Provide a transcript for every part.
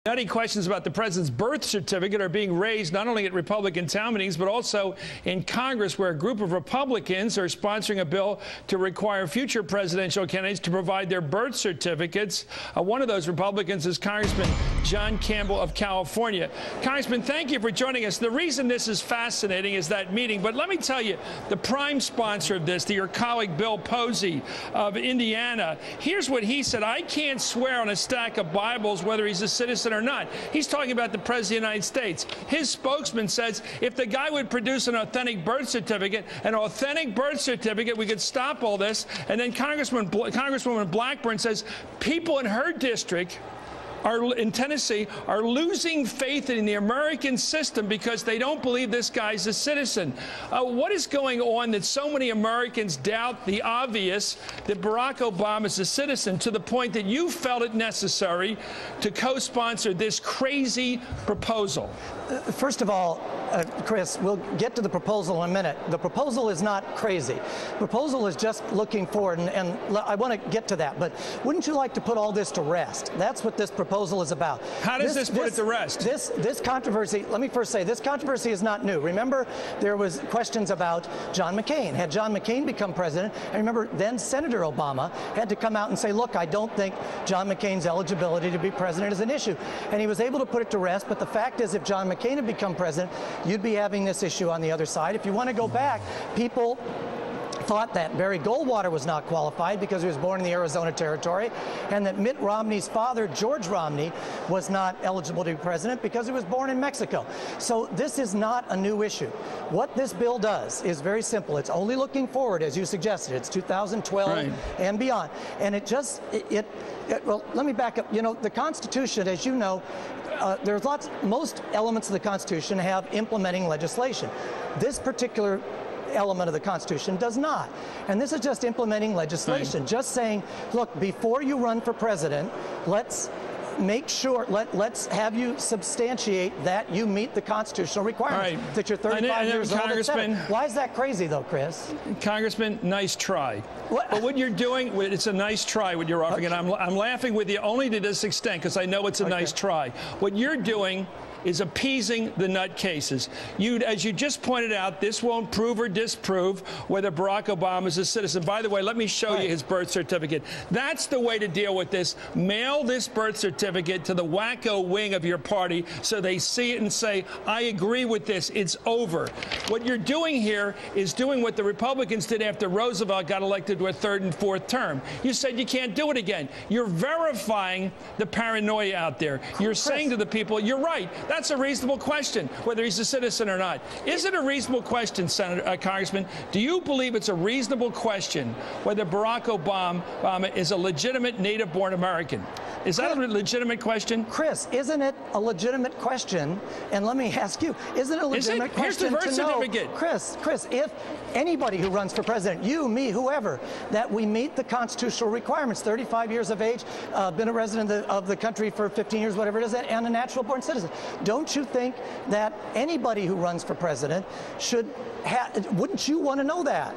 Nutty questions about the president's birth certificate are being raised not only at Republican town meetings, but also in Congress, where a group of Republicans are sponsoring a bill to require future presidential candidates to provide their birth certificates. One of those Republicans is Congressman John Campbell of California. Congressman, thank you for joining us. The reason this is fascinating is that meeting. But let me tell you, the prime sponsor of this, your colleague Bill Posey of Indiana, here's what he said. I can't swear on a stack of Bibles whether he's a citizen or not. He's talking about the President of the United States. His spokesman says if the guy would produce an authentic birth certificate, we could stop all this. And then Congresswoman Blackburn says people in her district in Tennessee are losing faith in the American system because they don't believe this guy's a citizen. What is going on that so many Americans doubt the obvious, that Barack Obama is a citizen, to the point that you felt it necessary to co-sponsor this crazy proposal? First of all, Chris, we'll get to the proposal in a minute. The proposal is not crazy. The proposal is just looking forward, and I want to get to that. But wouldn't you like to put all this to rest? That's what this proposal is about. How does this put it to rest? This controversy, let me first say, this controversy is not new. Remember, there was questions about John McCain. Had John McCain become president, and remember, then Senator Obama had to come out and say, look, I don't think John McCain's eligibility to be president is an issue. And he was able to put it to rest, but the fact is, if John McCain had become president, you'd be having this issue on the other side. If you want to go back, people thought that Barry Goldwater was not qualified because he was born in the Arizona Territory, and that Mitt Romney's father, George Romney, was not eligible to be president because he was born in Mexico. So this is not a new issue. What this bill does is very simple. It's only looking forward, as you suggested. It's 2012 and beyond. And it just, well, let me back up. You know, the Constitution, as you know, there's most elements of the Constitution have implementing legislation. This particular element of the Constitution does not. And this is just implementing legislation, just saying, look, before you run for president, let's make sure, let's have you substantiate that you meet the constitutional requirements, that you're 35 years old, etc. Why is that crazy, though, Chris? Congressman, nice try. But what you're doing, it's a nice try what you're offering, and I'm laughing with you only to this extent because I know it's a nice try. What you're doing is appeasing the nutcases. As you just pointed out, this won't prove or disprove whether Barack Obama is a citizen. By the way, let me show you his birth certificate. That's the way to deal with this. Mail this birth certificate to the wacko wing of your party so they see it and say, I agree with this. It's over. What you're doing here is doing what the Republicans did after Roosevelt got elected to a third and fourth term. You said you can't do it again. You're verifying the paranoia out there. You're saying to the people, you're right. That's a reasonable question, whether he's a citizen or not. Is it a reasonable question, Congressman? Do you believe it's a reasonable question whether Barack Obama is a legitimate native-born American? Is that a legitimate question? Chris, isn't it a legitimate question? And let me ask you, isn't it a legitimate question Here's the birth certificate. Chris, if anybody who runs for president, you, me, whoever, that we meet the constitutional requirements, 35 years of age, been a resident of the country for 15 years, whatever it is, and a natural-born citizen. Don't you think that anybody who runs for president should wouldn't you want to know that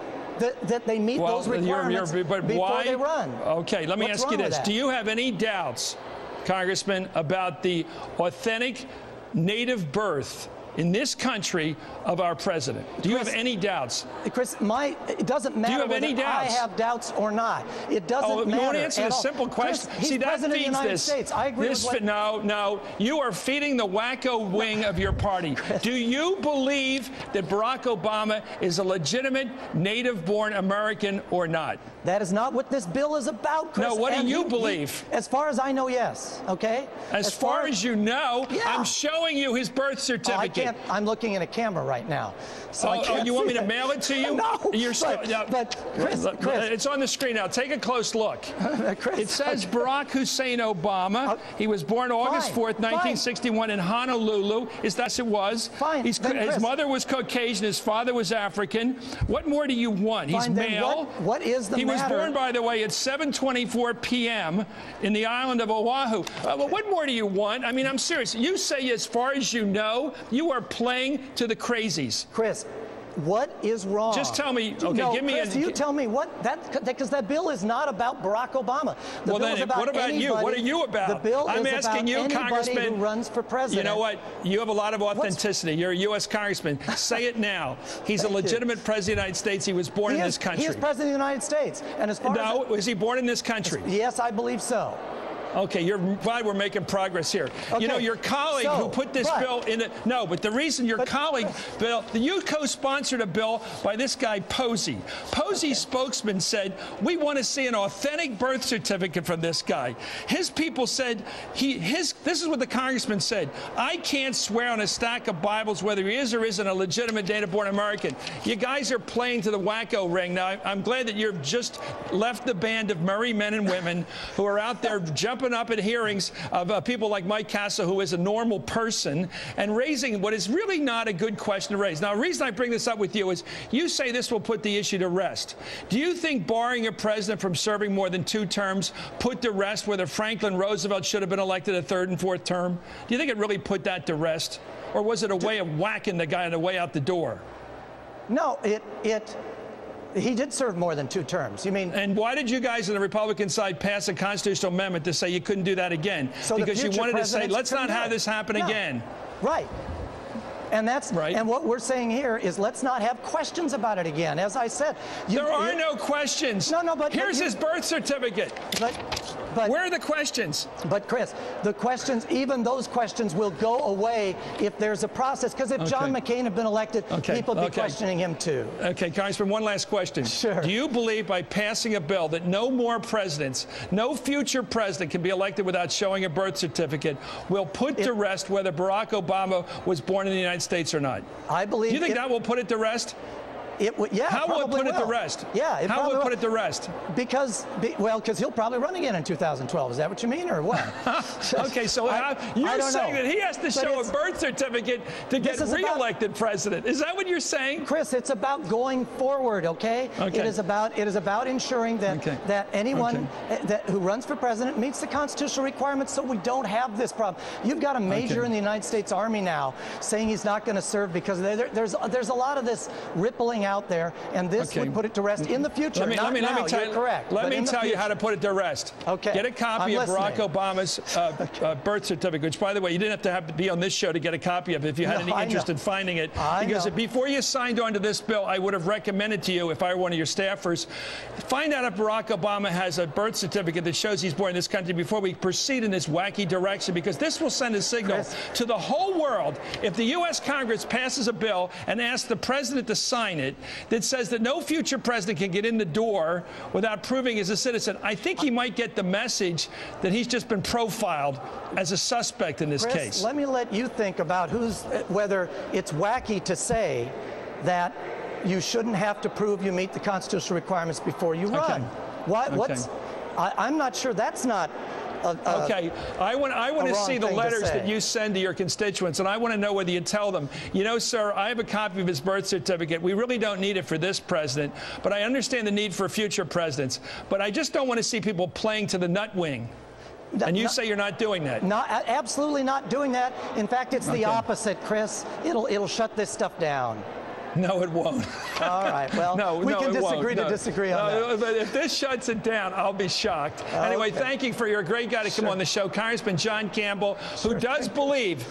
they meet those requirements before they run? Okay, let me ask you this. Do you have any doubts, Congressman, about the authentic native birth in this country of our president? Do you have any doubts? Chris, it doesn't matter whether I have doubts or not. It doesn't matter. You want to answer a simple question? Chris, he's president of the United States. I agree with what... No, you are feeding the wacko wing of your party. Do you believe that Barack Obama is a legitimate native-born American or not? That is not what this bill is about, Chris. No, what do you believe? As far as I know, yes. Okay? As far as you know, I'm showing you his birth certificate. I'm looking at a camera right now. So you want me to mail it to you? No. But Chris, it's on the screen now. Take a close look. Chris, it says Barack Hussein Obama. He was born August 4th, 1961 in Honolulu. It was. His mother was Caucasian. His father was African. What more do you want? He's male. What is the matter? He was born, by the way, at 7:24 p.m. in the island of Oahu. What more do you want? I mean, I'm serious. You say as far as you know, you are playing to the crazies. Chris, What is wrong? Just tell me. Okay, no, give me Chris, you tell me what because that bill is not about Barack Obama. The well, bill then is about what about anybody. you? What are you about? The bill I'm is asking about you, Congressman, who runs for president. You know what? You have a lot of authenticity. You're a U.S. Congressman. Say it now. He's a legitimate president of the United States. He was born in this country. He is president of the United States. And as far as was he born in this country? Yes, I believe so. Okay, you're glad we're making progress here. Okay. You know, your colleague who put this bill in it. No, but the reason your colleague, Bill, you co-sponsored a bill by this guy, Posey. Posey's spokesman said, we want to see an authentic birth certificate from this guy. His people said, this is what the congressman said, I can't swear on a stack of Bibles whether he is or isn't a legitimate native-born American. You guys are playing to the wacko ring. Now, I'm glad that you've just left the band of merry men and women who are out there jumping up at hearings of people like Mike Castle, who is a normal person, and raising what is really not a good question to raise. Now, the reason I bring this up with you is you say this will put the issue to rest. Do you think barring a president from serving more than 2 terms put to rest whether Franklin Roosevelt should have been elected a 3rd and 4th term? Do you think it really put that to rest? Or was it a way of whacking the guy on the way out the door? No, he did serve more than 2 terms. You mean? And why did you guys on the Republican side pass a constitutional amendment to say you couldn't do that again? So because you wanted to say, let's not have this happen again. Right. And that's right. And what we're saying here is let's not have questions about it again. As I said, there are no questions. No, but here's his birth certificate. But where are the questions? But Chris, the questions, even those questions will go away if there's a process. Because if John McCain had been elected, people would be questioning him too. Okay, Congressman, one last question. Sure. Do you believe by passing a bill that no more presidents, no future president can be elected without showing a birth certificate will put to rest whether Barack Obama was born in the United States or not? I believe. Do you think that will put it to rest? Yeah, how will it put it to rest? Yeah, how will it put it to rest? Because he'll probably run again in 2012. Is that what you mean, or what? Okay, so you're saying that he has to show a birth certificate to get reelected president. Is that what you're saying? Chris, it's about going forward. Okay. It is about ensuring that that anyone who runs for president meets the constitutional requirements, so we don't have this problem. You've got a major in the United States Army now saying he's not going to serve because there's a lot of this rippling out there, and this would put it to rest in the future. Let me tell you, correct. Let me tell you how to put it to rest. Okay. Get a copy of Barack Obama's birth certificate, which, by the way, you didn't have to be on this show to get a copy of it if you had any interest in finding it. Because before you signed on to this bill, I would have recommended to you, if I were one of your staffers, find out if Barack Obama has a birth certificate that shows he's born in this country before we proceed in this wacky direction, because this will send a signal to the whole world. If the U.S. Congress passes a bill and asks the president to sign it, that says that no future president can get in the door without proving he's a citizen, I think he might get the message that he's just been profiled as a suspect in this case. Let me let you think about whether it's wacky to say that you shouldn't have to prove you meet the constitutional requirements before you run. I'm not sure that's not I want to see the letters that you send to your constituents, and I want to know whether you tell them, you know, sir, I have a copy of his birth certificate. We really don't need it for this president, but I understand the need for future presidents. But I just don't want to see people playing to the nut wing. And you say you're not doing that. Absolutely not doing that. In fact, it's the opposite, Chris. It'll shut this stuff down. No, it won't. All right. Well, we can disagree to disagree on that. But if this shuts it down, I'll be shocked. Anyway, thank you for your great guy to come on the show, Congressman John Campbell, who does believe,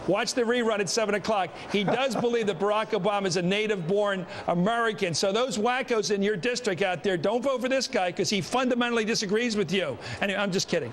watch the rerun at 7 o'clock, he does believe that Barack Obama is a native-born American. So those wackos in your district out there, don't vote for this guy because he fundamentally disagrees with you. Anyway, I'm just kidding.